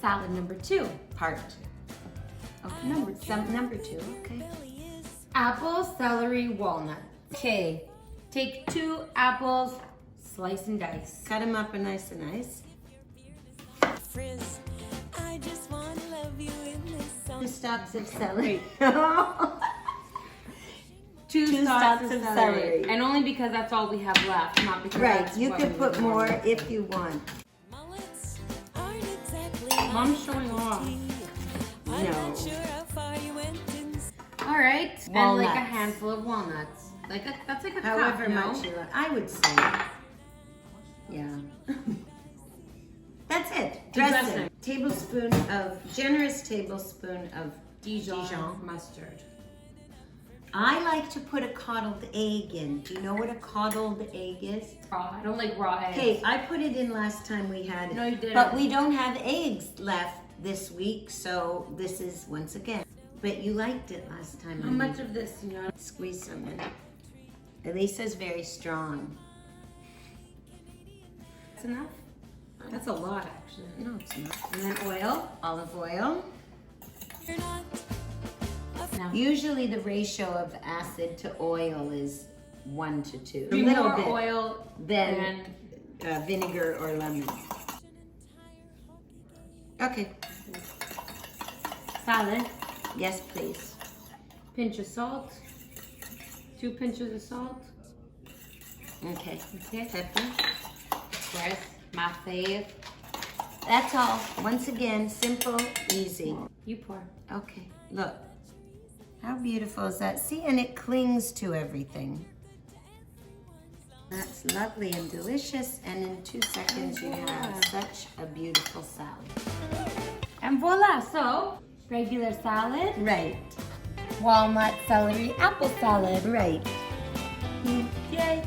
salad number 2. Part 2. Okay. Number 2, okay. Apple, celery, walnut. Okay. Take 2 apples, slice and dice. Cut them up nice and nice. I just wanna love you in this song. 2 stalks of celery. 2 stalks of celery. And only because that's all we have left, not because Right, that's you what could we put would more want. if you want. Mullets aren't exactly Mom's showing off. I'm No. not sure how far you went in. All right, and like a Walnuts. handful of walnuts. That's like a However cup, no? much you like. I would say. Yeah. That's it. Dressing. Generous tablespoon of Dijon mustard. I like to put a coddled egg in. Do you know what a coddled egg is? Raw. I don't like raw eggs. Okay, I put it in last time we had it. No, you didn't. But we don't have eggs left this week, so this is once again. But you liked it last time. How I much made of this, you know? it. Squeeze some in. Elisa's very strong. That's enough? That's a lot, actually. No, it's not. And then oil. Olive oil. You're not Now, Usually the ratio of acid to oil is 1 to 2. be more oil than than vinegar or lemon. Okay. salad. Yes, please. Pinch of salt. 2 pinches of salt. Okay. Okay. Pepper. Of course, my fave. That's all. Once again, simple, easy. You pour. Okay. Look. How beautiful is that? See, and it clings to everything. That's lovely and delicious, and in 2 seconds you have such a beautiful salad. And voila! So, regular salad, Right, walnut, celery, apple salad. right. Yay!